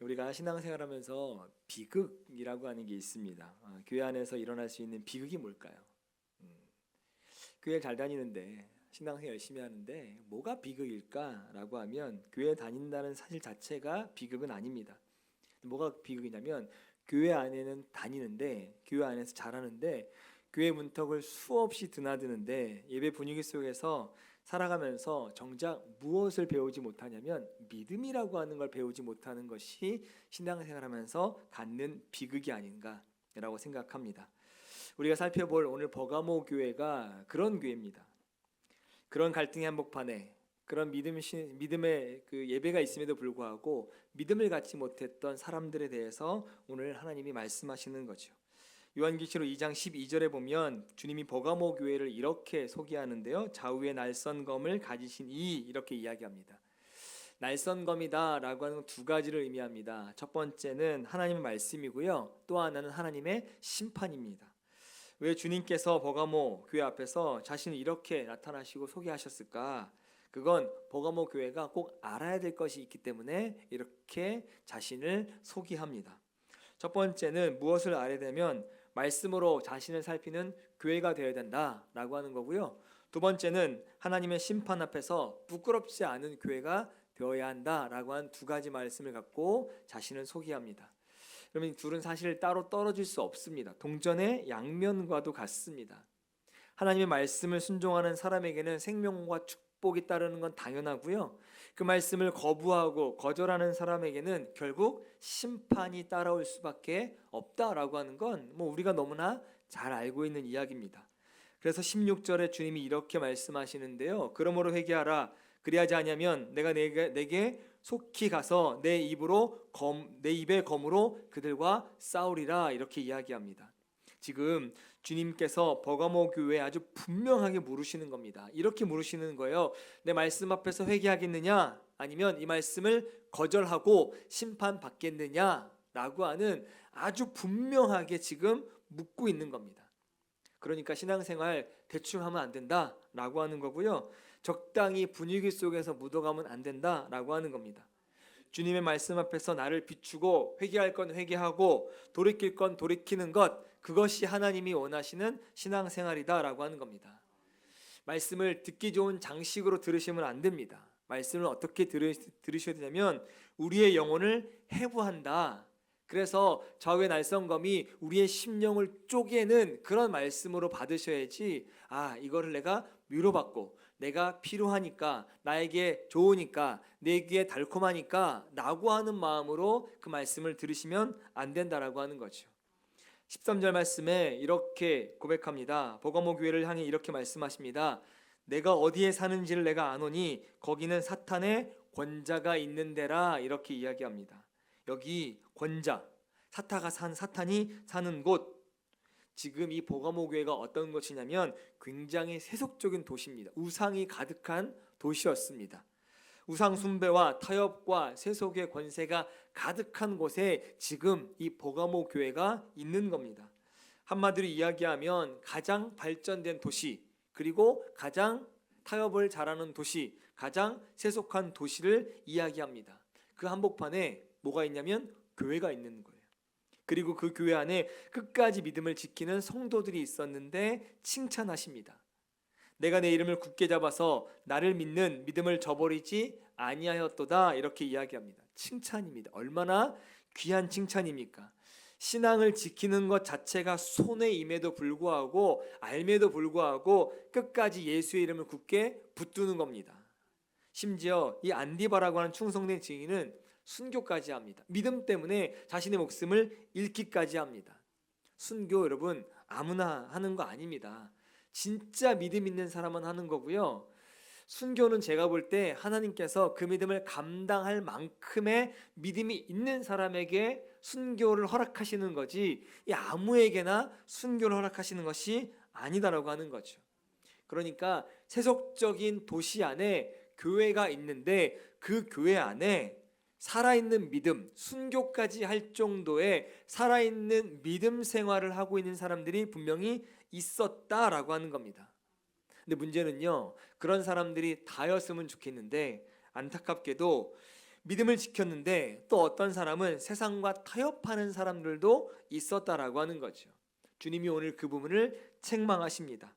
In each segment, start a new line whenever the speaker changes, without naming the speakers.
우리가 신앙생활하면서 비극이라고 하는 게 있습니다. 교회 안에서 일어날 수 있는 비극이 뭘까요? 교회 잘 다니는데 신앙생활 열심히 하는데 뭐가 비극일까라고 하면 교회 다닌다는 사실 자체가 비극은 아닙니다. 뭐가 비극이냐면 교회 안에는 다니는데 교회 안에서 잘하는데 교회 문턱을 수없이 드나드는데 예배 분위기 속에서 살아가면서 정작 무엇을 배우지 못하냐면 믿음이라고 하는 걸 배우지 못하는 것이 신앙생활하면서 갖는 비극이 아닌가라고 생각합니다. 우리가 살펴볼 오늘 버가모 교회가 그런 교회입니다. 그런 갈등의 한복판에 그런 믿음의 그 예배가 있음에도 불구하고 믿음을 갖지 못했던 사람들에 대해서 오늘 하나님이 말씀하시는 거죠. 요한계시록 2장 12절에 보면 주님이 버가모 교회를 이렇게 소개하는데요. 좌우에 날선검을 가지신 이렇게 이야기합니다. 날선검이다라고 하는 두 가지를 의미합니다. 첫 번째는 하나님의 말씀이고요. 또 하나는 하나님의 심판입니다. 왜 주님께서 버가모 교회 앞에서 자신을 이렇게 나타나시고 소개하셨을까? 그건 버가모 교회가 꼭 알아야 될 것이 있기 때문에 이렇게 자신을 소개합니다. 첫 번째는 무엇을 알아야 되면 말씀으로 자신을 살피는 교회가 되어야 된다라고 하는 거고요. 두 번째는 하나님의 심판 앞에서 부끄럽지 않은 교회가 되어야 한다라고 한 두 가지 말씀을 갖고 자신을 소개합니다. 그러면 이 둘은 사실 따로 떨어질 수 없습니다. 동전의 양면과도 같습니다. 하나님의 말씀을 순종하는 사람에게는 생명과 축복이 따르는 건 당연하고요. 그 말씀을 거부하고 거절하는 사람에게는 결국 심판이 따라올 수밖에 없다라고 하는 건 우리가 너무나 잘 알고 있는 이야기입니다. 그래서 16절에 주님이 이렇게 말씀하시는데요. 그러므로 회개하라. 그리하지 아니하면 내가 내게 속히 가서 내 입의 검으로 그들과 싸우리라 이렇게 이야기합니다. 지금 주님께서 버가모 교회에 아주 분명하게 물으시는 겁니다. 이렇게 물으시는 거예요. 내 말씀 앞에서 회개하겠느냐? 아니면 이 말씀을 거절하고 심판받겠느냐라고 하는 아주 분명하게 지금 묻고 있는 겁니다. 그러니까 신앙생활 대충 하면 안 된다라고 하는 거고요. 적당히 분위기 속에서 묻어가면 안 된다라고 하는 겁니다. 주님의 말씀 앞에서 나를 비추고 회개할 건 회개하고 돌이킬 건 돌이키는 것, 그것이 하나님이 원하시는 신앙생활이다라고 하는 겁니다. 말씀을 듣기 좋은 장식으로 들으시면 안 됩니다. 말씀을 어떻게 들으셔야 되냐면 우리의 영혼을 해부한다. 그래서 좌우의 날선검이 우리의 심령을 쪼개는 그런 말씀으로 받으셔야지, 이거를 내가 위로받고 내가 필요하니까, 나에게 좋으니까, 내 귀에 달콤하니까 라고 하는 마음으로 그 말씀을 들으시면 안 된다라고 하는 거죠. 13절 말씀에 이렇게 고백합니다. 버가모 교회를 향해 이렇게 말씀하십니다. 내가 어디에 사는지를 내가 아노니 거기는 사탄의 권자가 있는 데라 이렇게 이야기합니다. 여기 권자, 사탄이 사는 곳, 지금 이 버가모 교회가 어떤 곳이냐면 굉장히 세속적인 도시입니다. 우상이 가득한 도시였습니다. 우상 숭배와 타협과 세속의 권세가 가득한 곳에 지금 이 버가모 교회가 있는 겁니다. 한마디로 이야기하면 가장 발전된 도시, 그리고 가장 타협을 잘하는 도시, 가장 세속한 도시를 이야기합니다. 그 한복판에 뭐가 있냐면 교회가 있는 거예요. 그리고 그 교회 안에 끝까지 믿음을 지키는 성도들이 있었는데 칭찬하십니다. 내가 내 이름을 굳게 잡아서 나를 믿는 믿음을 저버리지 아니하였도다 이렇게 이야기합니다. 칭찬입니다. 얼마나 귀한 칭찬입니까? 신앙을 지키는 것 자체가 손에 임에도 불구하고 알매도 불구하고 끝까지 예수의 이름을 굳게 붙드는 겁니다. 심지어 이 안디바라고 하는 충성된 증인은 순교까지 합니다. 믿음 때문에 자신의 목숨을 잃기까지 합니다. 순교 여러분 아무나 하는 거 아닙니다. 진짜 믿음 있는 사람은 하는 거고요. 순교는 제가 볼 때 하나님께서 그 믿음을 감당할 만큼의 믿음이 있는 사람에게 순교를 허락하시는 거지 아무에게나 순교를 허락하시는 것이 아니다라고 하는 거죠. 그러니까 세속적인 도시 안에 교회가 있는데 그 교회 안에 살아있는 믿음, 순교까지 할 정도의 살아있는 믿음 생활을 하고 있는 사람들이 분명히 있었다라고 하는 겁니다. 근데 문제는요, 그런 사람들이 다였으면 좋겠는데 안타깝게도 믿음을 지켰는데 또 어떤 사람은 세상과 타협하는 사람들도 있었다라고 하는 거죠. 주님이 오늘 그 부분을 책망하십니다.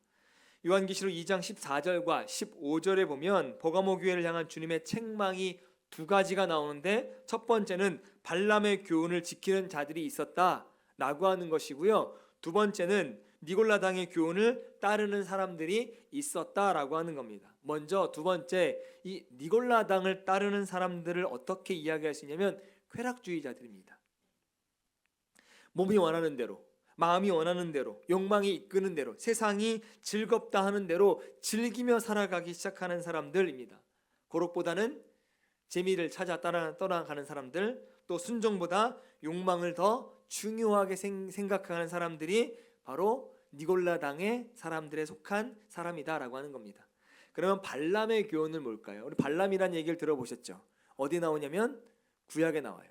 요한계시록 2장 14절과 15절에 보면 버가모 교회를 향한 주님의 책망이 두 가지가 나오는데, 첫 번째는 발람의 교훈을 지키는 자들이 있었다라고 하는 것이고요. 두 번째는 니골라당의 교훈을 따르는 사람들이 있었다라고 하는 겁니다. 먼저 두 번째, 이 니골라당을 따르는 사람들을 어떻게 이야기할 수 있냐면 쾌락주의자들입니다. 몸이 원하는 대로, 마음이 원하는 대로, 욕망이 이끄는 대로, 세상이 즐겁다 하는 대로 즐기며 살아가기 시작하는 사람들입니다. 고록보다는 재미를 찾아 떠나가는 사람들, 또 순종보다 욕망을 더 중요하게 생각하는 사람들이 바로 니골라당의 사람들에 속한 사람이다라고 하는 겁니다. 그러면 발람의 교훈은 뭘까요? 우리 발람이라는 얘기를 들어보셨죠? 어디 나오냐면 구약에 나와요.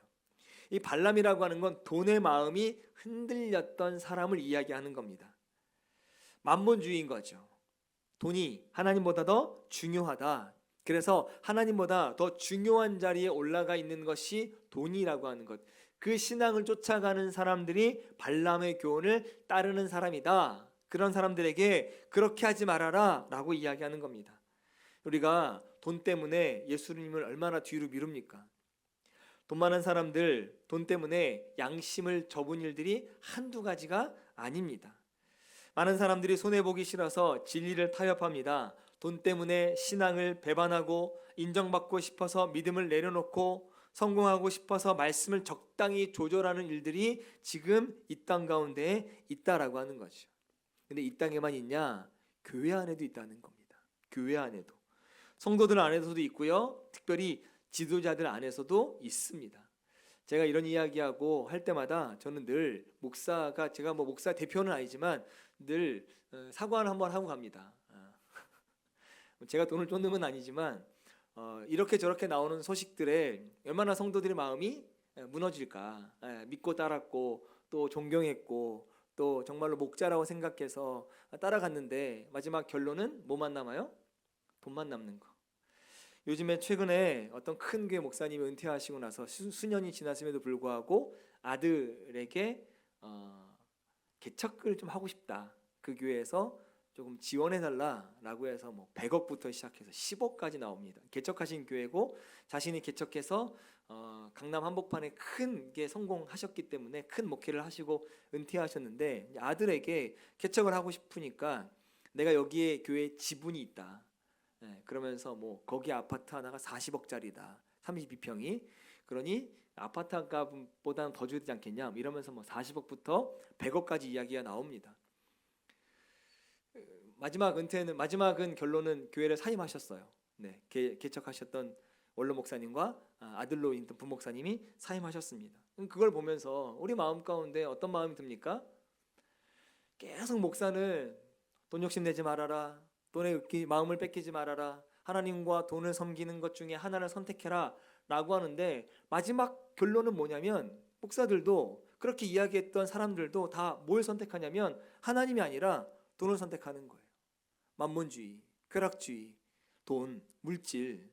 이 발람이라고 하는 건 돈의 마음이 흔들렸던 사람을 이야기하는 겁니다. 만몬주의인 거죠. 돈이 하나님보다 더 중요하다. 그래서 하나님보다 더 중요한 자리에 올라가 있는 것이 돈이라고 하는 것. 그 신앙을 쫓아가는 사람들이 발람의 교훈을 따르는 사람이다. 그런 사람들에게 그렇게 하지 말아라 라고 이야기하는 겁니다. 우리가 돈 때문에 예수님을 얼마나 뒤로 미룹니까? 돈 많은 사람들, 돈 때문에 양심을 접은 일들이 한두 가지가 아닙니다. 많은 사람들이 손해보기 싫어서 진리를 타협합니다. 돈 때문에 신앙을 배반하고 인정받고 싶어서 믿음을 내려놓고 성공하고 싶어서 말씀을 적당히 조절하는 일들이 지금 이 땅 가운데 있다라고 하는 거죠. 근데 이 땅에만 있냐? 교회 안에도 있다는 겁니다. 교회 안에도. 성도들 안에서도 있고요. 특별히 지도자들 안에서도 있습니다. 제가 이런 이야기하고 할 때마다 저는 늘 목사가, 제가 뭐 목사 대표는 아니지만 늘 사과를 한번 하고 갑니다. 제가 돈을 쫓는 건 아니지만 이렇게 저렇게 나오는 소식들에 얼마나 성도들의 마음이 무너질까. 믿고 따랐고 또 존경했고 또 정말로 목자라고 생각해서 따라갔는데 마지막 결론은 뭐만 남아요? 돈만 남는 거. 요즘에 최근에 어떤 큰 교회 목사님이 은퇴하시고 나서 수년이 지났음에도 불구하고 아들에게 개척을 좀 하고 싶다. 그 교회에서 조금 지원해달라라고 해서 뭐 100억부터 시작해서 10억까지 나옵니다. 개척하신 교회고 자신이 개척해서 강남 한복판에 큰 게 성공하셨기 때문에 큰 목회를 하시고 은퇴하셨는데, 아들에게 개척을 하고 싶으니까 내가 여기에 교회에 지분이 있다. 그러면서 뭐 거기 아파트 하나가 40억짜리다. 32평이. 그러니 아파트 값보다는 더 줘야 되지 않겠냐. 이러면서 뭐 40억부터 100억까지 이야기가 나옵니다. 마지막은 결론은 교회를 사임하셨어요. 네, 개척하셨던 원로 목사님과 아들로 있던 부목사님이 사임하셨습니다. 그걸 보면서 우리 마음 가운데 어떤 마음이 듭니까? 계속 목사는 돈 욕심 내지 말아라. 돈에 마음을 뺏기지 말아라. 하나님과 돈을 섬기는 것 중에 하나를 선택해라 라고 하는데, 마지막 결론은 뭐냐면 목사들도 그렇게 이야기했던 사람들도 다 뭘 선택하냐면 하나님이 아니라 돈을 선택하는 거예요. 만몬주의, 쾌락주의, 돈, 물질,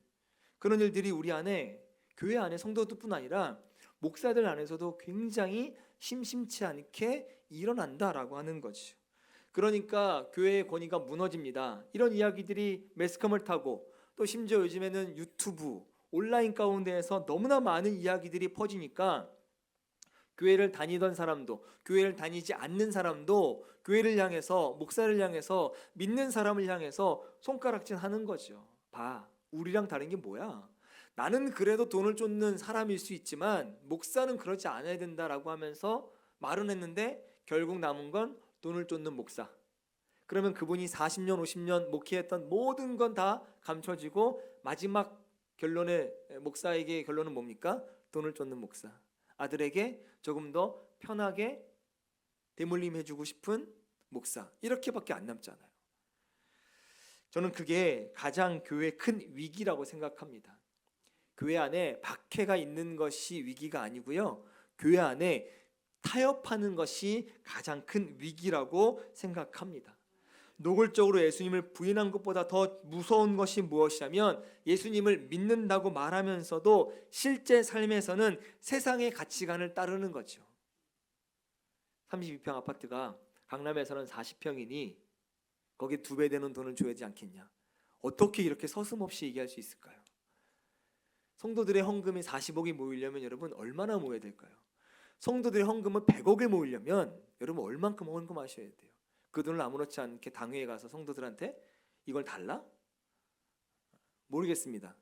그런 일들이 우리 안에, 교회 안에 성도들뿐 아니라 목사들 안에서도 굉장히 심심치 않게 일어난다라고 하는 거죠. 그러니까 교회의 권위가 무너집니다. 이런 이야기들이 매스컴을 타고 또 심지어 요즘에는 유튜브, 온라인 가운데에서 너무나 많은 이야기들이 퍼지니까 교회를 다니던 사람도, 교회를 다니지 않는 사람도 교회를 향해서, 목사를 향해서, 믿는 사람을 향해서 손가락질 하는 거죠. 봐, 우리랑 다른 게 뭐야? 나는 그래도 돈을 쫓는 사람일 수 있지만 목사는 그러지 않아야 된다라고 하면서 말은 했는데 결국 남은 건 돈을 쫓는 목사. 그러면 그분이 40년, 50년 목회했던 모든 건 다 감춰지고 마지막 결론에, 목사에게 결론은 뭡니까? 돈을 쫓는 목사. 아들에게 조금 더 편하게 대물림 해주고 싶은 목사. 이렇게밖에 안 남잖아요. 저는 그게 가장 교회의 큰 위기라고 생각합니다. 교회 안에 박해가 있는 것이 위기가 아니고요. 교회 안에 타협하는 것이 가장 큰 위기라고 생각합니다. 노골적으로 예수님을 부인한 것보다 더 무서운 것이 무엇이냐면 예수님을 믿는다고 말하면서도 실제 삶에서는 세상의 가치관을 따르는 거죠. 32평 아파트가 강남에서는 40평이니 거기에 2배 되는 돈을 줘야 되지 않겠냐. 어떻게 이렇게 서슴없이 얘기할 수 있을까요? 성도들의 헌금이 40억이 모이려면 여러분 얼마나 모여야 될까요? 성도들의 헌금은 100억을 모이려면 여러분 얼만큼 헌금하셔야 돼요? 그 돈을 아무렇지 않게 당회에 가서 성도들한테 이걸 달라? 모르겠습니다.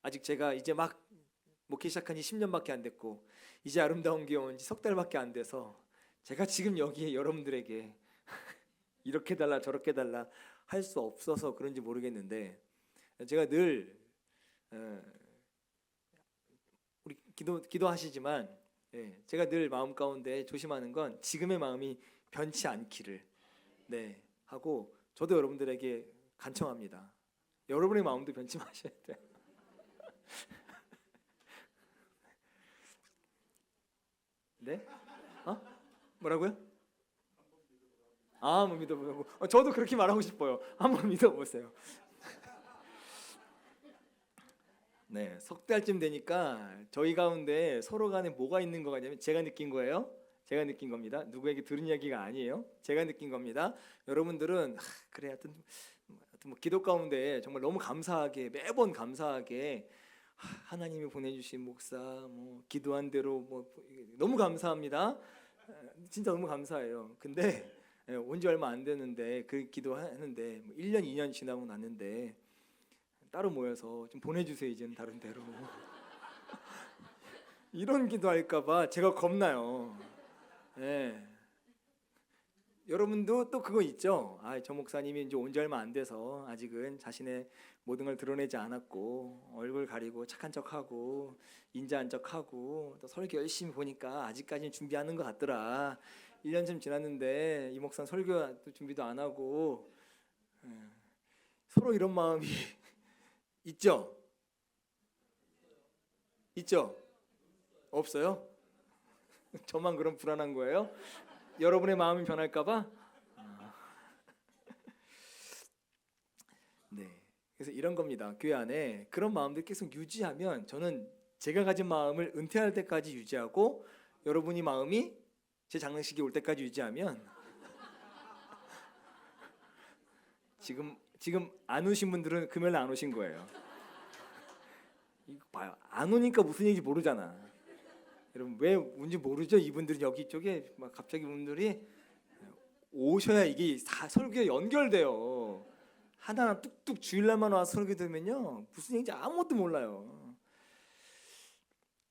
아직 제가 이제 막 목회 시작한 지 10년밖에 안 됐고 이제 아름다운 교회 온 지 석 달밖에 안 돼서 제가 지금 여기에 여러분들에게 이렇게 달라 저렇게 달라 할 수 없어서 그런지 모르겠는데 제가 늘 우리 기도하시지만 제가 늘 마음 가운데 조심하는 건 지금의 마음이 변치 않기를 하고 저도 여러분들에게 간청합니다. 여러분의 마음도 변치 마셔야 돼요. 네? 뭐라고요? 한번 믿어보고 저도 그렇게 말하고 싶어요. 한번 믿어보세요. 네, 석 달쯤 되니까 저희 가운데 서로 간에 뭐가 있는 거 같냐면 제가 느낀 거예요. 제가 느낀 겁니다. 누구에게 들은 이야기가 아니에요. 제가 느낀 겁니다. 여러분들은 그래 하여튼 뭐 기도 가운데 정말 너무 감사하게 매번 감사하게 하나님이 보내주신 목사 뭐 기도한 대로 뭐 너무 감사합니다. 진짜 너무 감사해요. 근데 온 지 얼마 안 됐는데 그 기도하는데 뭐 1년 2년 지나고 났는데 따로 모여서 좀 보내주세요. 이제는 다른 데로 이런 기도할까봐 제가 겁나요. 여러분도 또 그거 있죠. 저 목사님이 이제 온 지 얼마 안 돼서 아직은 자신의 모든 걸 드러내지 않았고 얼굴 가리고 착한 척하고 인자한 척하고 또 설교 열심히 보니까 아직까지는 준비하는 것 같더라. 1년쯤 지났는데 이 목사는 설교 준비도 안 하고 서로 이런 마음이 있죠? 있죠? 없어요? 저만 그럼 불안한 거예요? 여러분의 마음이 변할까봐? 네. 그래서 이런 겁니다. 교회 안에 그런 마음들 계속 유지하면 저는 제가 가진 마음을 은퇴할 때까지 유지하고 여러분이 마음이 제 장례식이 올 때까지 유지하면 지금 안 오신 분들은 금요일 안 오신 거예요. 이거 봐요. 안 오니까 무슨 얘기인지 모르잖아. 여러분 왜 온지 모르죠? 이분들이 여기 쪽에 막 갑자기 분들이 오셔야 이게 설교에 연결돼요. 하나하나 뚝뚝 주일날만 와서 설교 들으면요 무슨 얘기인지 아무것도 몰라요.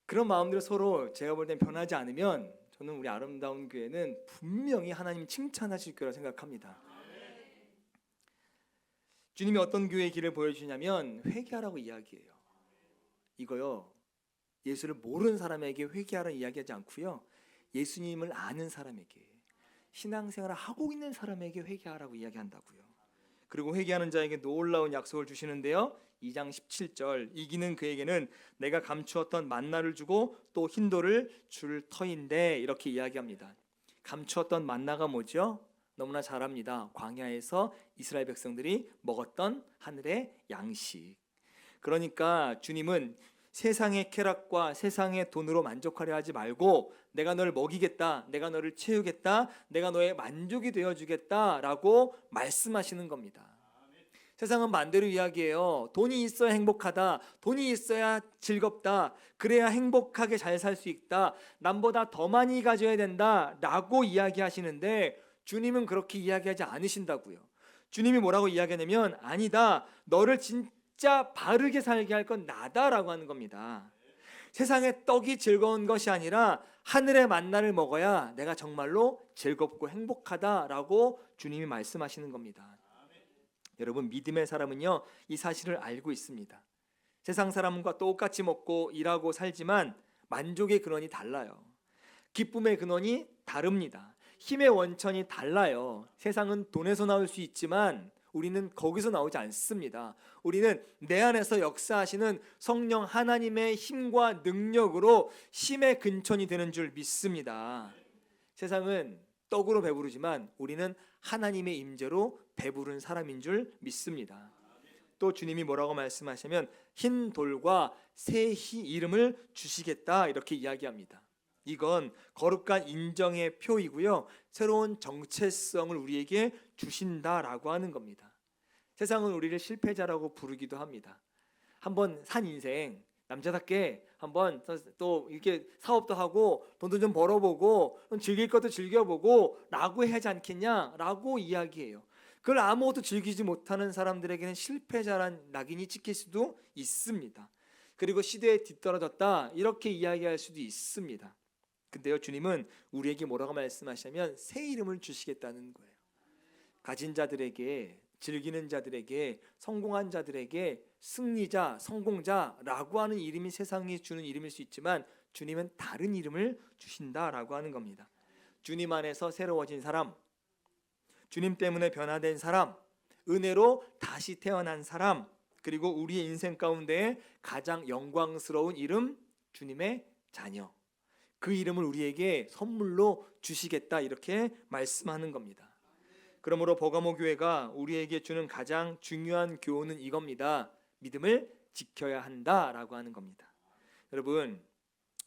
그런 마음들 서로 제가 볼 땐 변하지 않으면 저는 우리 아름다운 교회는 분명히 하나님 칭찬하실 거라 생각합니다. 주님이 어떤 교회의 길을 보여주냐면 회개하라고 이야기해요. 이거요 예수를 모르는 사람에게 회개하라는 이야기하지 않고요 예수님을 아는 사람에게 신앙생활을 하고 있는 사람에게 회개하라고 이야기한다고요. 그리고 회개하는 자에게 놀라운 약속을 주시는데요 2장 17절 이기는 그에게는 내가 감추었던 만나를 주고 또 흰돌을 줄 터인데 이렇게 이야기합니다. 감추었던 만나가 뭐죠? 너무나 잘 압니다. 광야에서 이스라엘 백성들이 먹었던 하늘의 양식. 그러니까 주님은 세상의 쾌락과 세상의 돈으로 만족하려 하지 말고 내가 너를 먹이겠다, 내가 너를 채우겠다, 내가 너의 만족이 되어주겠다라고 말씀하시는 겁니다. 세상은 반대로 이야기해요. 돈이 있어야 행복하다, 돈이 있어야 즐겁다, 그래야 행복하게 잘 살 수 있다, 남보다 더 많이 가져야 된다 라고 이야기하시는데 주님은 그렇게 이야기하지 않으신다고요. 주님이 뭐라고 이야기하냐면 아니다, 너를 진짜 바르게 살게 할 건 나다라고 하는 겁니다. 세상의 떡이 즐거운 것이 아니라 하늘의 만나를 먹어야 내가 정말로 즐겁고 행복하다라고 주님이 말씀하시는 겁니다. 여러분 믿음의 사람은요 이 사실을 알고 있습니다. 세상 사람과 똑같이 먹고 일하고 살지만 만족의 근원이 달라요. 기쁨의 근원이 다릅니다. 힘의 원천이 달라요. 세상은 돈에서 나올 수 있지만 우리는 거기서 나오지 않습니다. 우리는 내 안에서 역사하시는 성령 하나님의 힘과 능력으로 힘의 근천이 되는 줄 믿습니다. 세상은 떡으로 배부르지만 우리는 하나님의 임재로 배부른 사람인 줄 믿습니다. 또 주님이 뭐라고 말씀하시면 흰 돌과 새 이름을 주시겠다 이렇게 이야기합니다. 이건 거룩한 인정의 표이고요, 새로운 정체성을 우리에게 주신다라고 하는 겁니다. 세상은 우리를 실패자라고 부르기도 합니다. 한번 산 인생 남자답게 한번 또 이렇게 사업도 하고 돈도 좀 벌어보고 즐길 것도 즐겨보고 라고 해야지 않겠냐라고 이야기해요. 그걸 아무것도 즐기지 못하는 사람들에게는 실패자란 낙인이 찍힐 수도 있습니다. 그리고 시대에 뒤떨어졌다 이렇게 이야기할 수도 있습니다. 근데요, 주님은 우리에게 뭐라고 말씀하시냐면 새 이름을 주시겠다는 거예요. 가진 자들에게, 즐기는 자들에게, 성공한 자들에게 승리자, 성공자라고 하는 이름이 세상이 주는 이름일 수 있지만 주님은 다른 이름을 주신다라고 하는 겁니다. 주님 안에서 새로워진 사람, 주님 때문에 변화된 사람, 은혜로 다시 태어난 사람, 그리고 우리의 인생 가운데 가장 영광스러운 이름, 주님의 자녀. 그 이름을 우리에게 선물로 주시겠다 이렇게 말씀하는 겁니다. 그러므로 버가모 교회가 우리에게 주는 가장 중요한 교훈은 이겁니다. 믿음을 지켜야 한다라고 하는 겁니다. 여러분,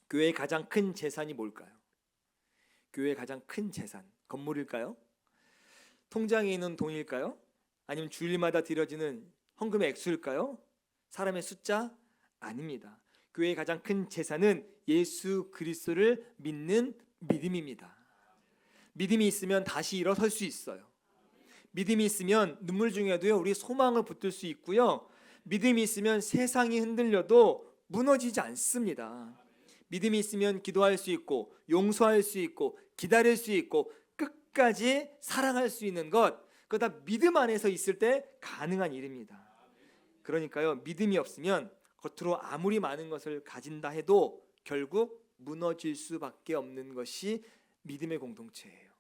교회의 가장 큰 재산이 뭘까요? 교회의 가장 큰 재산, 건물일까요? 통장에 있는 돈일까요? 아니면 주일마다 드려지는 헌금의 액수일까요? 사람의 숫자? 아닙니다. 교회의 가장 큰 재산은 예수 그리스도를 믿는 믿음입니다. 믿음이 있으면 다시 일어설 수 있어요. 믿음이 있으면 눈물 중에도요, 우리 소망을 붙들 수 있고요, 믿음이 있으면 세상이 흔들려도 무너지지 않습니다. 믿음이 있으면 기도할 수 있고 용서할 수 있고 기다릴 수 있고 끝까지 사랑할 수 있는 것, 그거 다 믿음 안에서 있을 때 가능한 일입니다. 그러니까요, 믿음이 없으면 겉으로 아무리 많은 것을 가진다 해도 결국 무너질 수밖에 없는 것이 믿음의 공동체예요.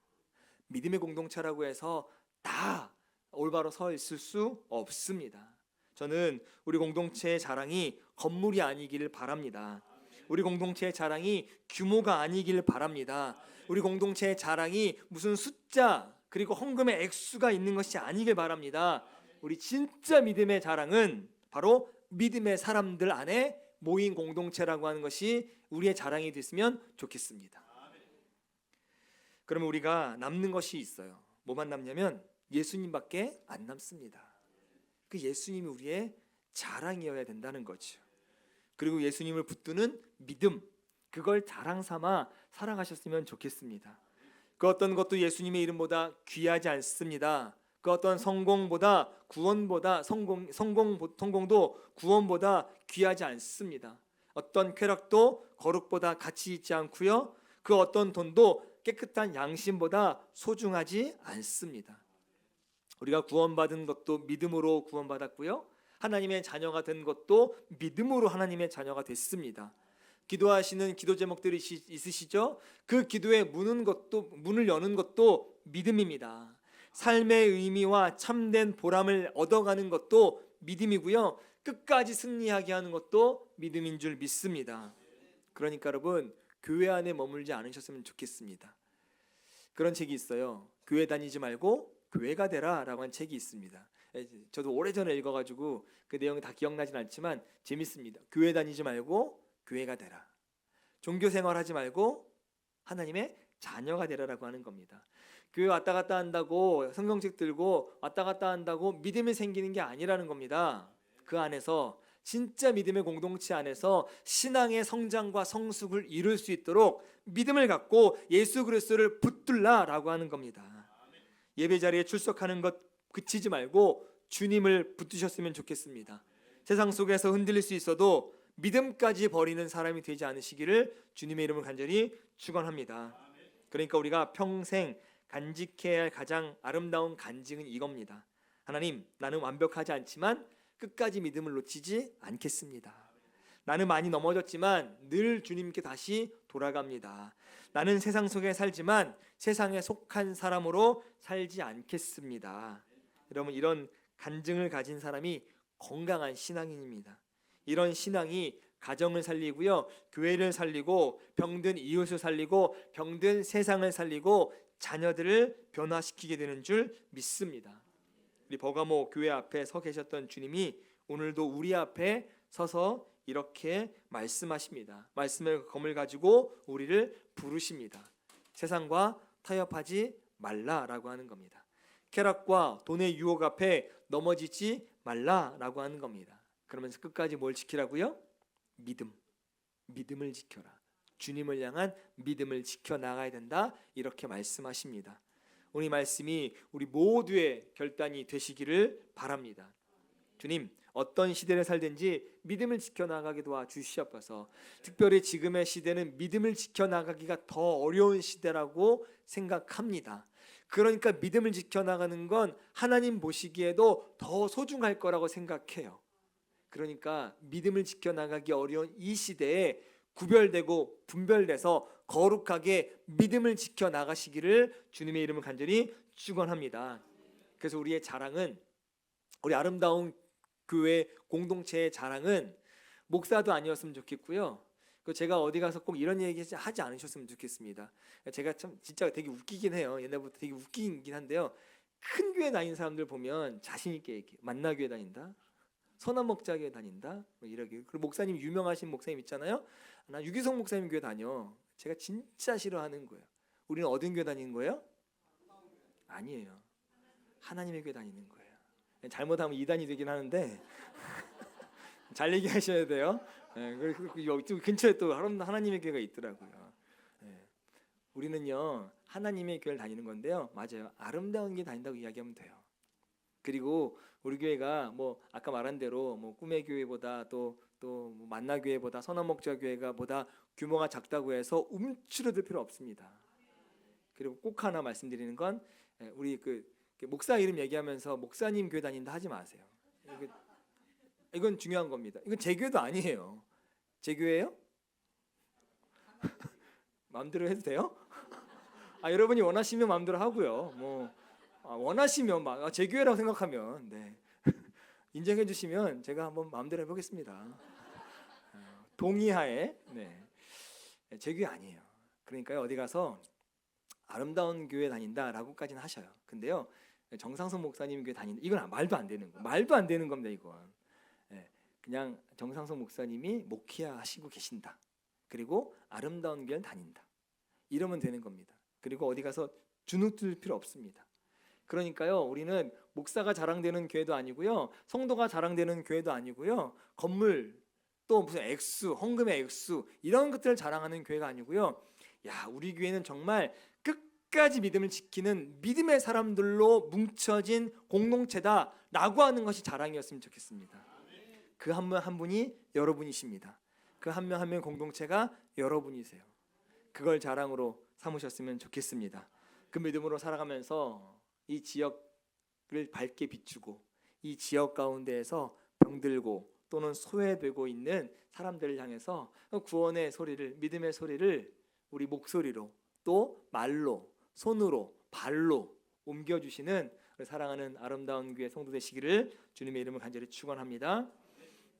믿음의 공동체라고 해서 다 올바로 서 있을 수 없습니다. 저는 우리 공동체의 자랑이 건물이 아니기를 바랍니다. 우리 공동체의 자랑이 규모가 아니기를 바랍니다. 우리 공동체의 자랑이 무슨 숫자 그리고 헌금의 액수가 있는 것이 아니길 바랍니다. 우리 진짜 믿음의 자랑은 바로 믿음의 사람들 안에 모인 공동체라고 하는 것이 우리의 자랑이 됐으면 좋겠습니다. 그러면 우리가 남는 것이 있어요. 뭐만 남냐면 예수님밖에 안 남습니다. 그 예수님이 우리의 자랑이어야 된다는 거죠. 그리고 예수님을 붙드는 믿음, 그걸 자랑 삼아 살아가셨으면 좋겠습니다. 그 어떤 것도 예수님의 이름보다 귀하지 않습니다. 그 어떤 성공보다 구원보다 성공도 구원보다 귀하지 않습니다. 어떤 쾌락도 거룩보다 가치 있지 않고요, 그 어떤 돈도 깨끗한 양심보다 소중하지 않습니다. 우리가 구원받은 것도 믿음으로 구원받았고요, 하나님의 자녀가 된 것도 믿음으로 하나님의 자녀가 됐습니다. 기도하시는 기도 제목들이 있으시죠? 그 기도에 문을 여는 것도 믿음입니다. 삶의 의미와 참된 보람을 얻어가는 것도 믿음이고요, 끝까지 승리하게 하는 것도 믿음인 줄 믿습니다. 그러니까 여러분, 교회 안에 머물지 않으셨으면 좋겠습니다. 그런 책이 있어요. 교회 다니지 말고 교회가 되라 라고 한 책이 있습니다. 저도 오래전에 읽어가지고 그 내용이 다 기억나진 않지만 재밌습니다. 교회 다니지 말고 교회가 되라. 종교 생활하지 말고 하나님의 자녀가 되라라고 하는 겁니다. 교회 왔다 갔다 한다고 성경책 들고 왔다 갔다 한다고 믿음이 생기는 게 아니라는 겁니다. 그 안에서 진짜 믿음의 공동체 안에서 신앙의 성장과 성숙을 이룰 수 있도록 믿음을 갖고 예수 그리스도를 붙들라라고 하는 겁니다. 예배 자리에 출석하는 것 그치지 말고 주님을 붙드셨으면 좋겠습니다. 세상 속에서 흔들릴 수 있어도 믿음까지 버리는 사람이 되지 않으시기를 주님의 이름을 간절히 축원합니다. 그러니까 우리가 평생 간직해야 할 가장 아름다운 간증은 이겁니다. 하나님, 나는 완벽하지 않지만 끝까지 믿음을 놓치지 않겠습니다. 나는 많이 넘어졌지만 늘 주님께 다시 돌아갑니다. 나는 세상 속에 살지만 세상에 속한 사람으로 살지 않겠습니다. 여러분, 이런 간증을 가진 사람이 건강한 신앙인입니다. 이런 신앙이 가정을 살리고요, 교회를 살리고 병든 이웃을 살리고 병든 세상을 살리고 자녀들을 변화시키게 되는 줄 믿습니다. 우리 버가모 교회 앞에 서 계셨던 주님이 오늘도 우리 앞에 서서 이렇게 말씀하십니다. 말씀의 검을 가지고 우리를 부르십니다. 세상과 타협하지 말라라고 하는 겁니다. 쾌락과 돈의 유혹 앞에 넘어지지 말라라고 하는 겁니다. 그러면서 끝까지 뭘 지키라고요? 믿음을 지켜라. 주님을 향한 믿음을 지켜나가야 된다, 이렇게 말씀하십니다. 오늘 말씀이 우리 모두의 결단이 되시기를 바랍니다. 주님, 어떤 시대를 살든지 믿음을 지켜나가게 도와주시옵소서. 특별히 지금의 시대는 믿음을 지켜나가기가 더 어려운 시대라고 생각합니다. 그러니까 믿음을 지켜나가는 건 하나님 보시기에도 더 소중할 거라고 생각해요. 그러니까 믿음을 지켜나가기 어려운 이 시대에 구별되고 분별돼서 거룩하게 믿음을 지켜나가시기를 주님의 이름을 간절히 축원합니다. 그래서 우리의 자랑은, 우리 아름다운 교회 공동체의 자랑은 목사도 아니었으면 좋겠고요. 제가 어디 가서 꼭 이런 얘기 하지 않으셨으면 좋겠습니다. 제가 참 진짜 되게 웃기긴 해요. 옛날부터 되게 웃기긴 한데요. 큰 교회 다니는 사람들 보면 자신 있게 얘기해요. 만나교회 다닌다, 선한목자교회 다닌다, 뭐 이러게. 그리고 목사님, 유명하신 목사님 있잖아요. 나 유기성 목사님 교회 다녀. 제가 진짜 싫어하는 거예요. 우리는 어떤 교회 다니는 거예요? 아니에요. 하나님의 교회 다니는 거예요. 잘못하면 이단이 되긴 하는데 잘 얘기하셔야 돼요. 여기 근처에 또 하나님의 교회가 있더라고요. 우리는요, 하나님의 교회를 다니는 건데요, 맞아요, 아름다운 게 다닌다고 이야기하면 돼요. 그리고 우리 교회가 뭐 아까 말한 대로 뭐 꿈의 교회보다 또 만나 교회보다 선한목자 교회가 보다 규모가 작다고 해서 움츠러들 필요 없습니다. 그리고 꼭 하나 말씀드리는 건, 우리 목사 이름 얘기하면서 목사님 교회 다닌다 하지 마세요. 이건 중요한 겁니다. 이건 제 교회도 아니에요. 제 교회예요? 마음대로 해도 돼요? 여러분이 원하시면 마음대로 하고요. 원하시면 제 교회라고 생각하면 인정해 주시면 제가 한번 마음대로 해보겠습니다. 동의하에. 제 교회 아니에요. 그러니까 어디 가서 아름다운 교회 다닌다라고까지는 하셔요. 근데요, 정상선 목사님 교회 다닌다, 이건 말도 안 되는 거. 말도 안 되는 겁니다. 이건 그냥 정상선 목사님이 목회하 하시고 계신다, 그리고 아름다운 교회를 다닌다, 이러면 되는 겁니다. 그리고 어디 가서 주눅들 필요 없습니다. 그러니까요, 우리는 목사가 자랑되는 교회도 아니고요, 성도가 자랑되는 교회도 아니고요, 건물 또 무슨 액수, 헌금의 액수, 이런 것들을 자랑하는 교회가 아니고요, 우리 교회는 정말 끝까지 믿음을 지키는 믿음의 사람들로 뭉쳐진 공동체다라고 하는 것이 자랑이었으면 좋겠습니다. 그 한 분 한 분이 여러분이십니다. 그 한 명 한 명 공동체가 여러분이세요. 그걸 자랑으로 삼으셨으면 좋겠습니다. 그 믿음으로 살아가면서 이 지역을 밝게 비추고, 이 지역 가운데에서 병들고 또는 소외되고 있는 사람들을 향해서 구원의 소리를, 믿음의 소리를 우리 목소리로, 또 말로, 손으로, 발로 옮겨주시는 사랑하는 아름다운 교회 성도 되시기를 주님의 이름을 간절히 축원합니다.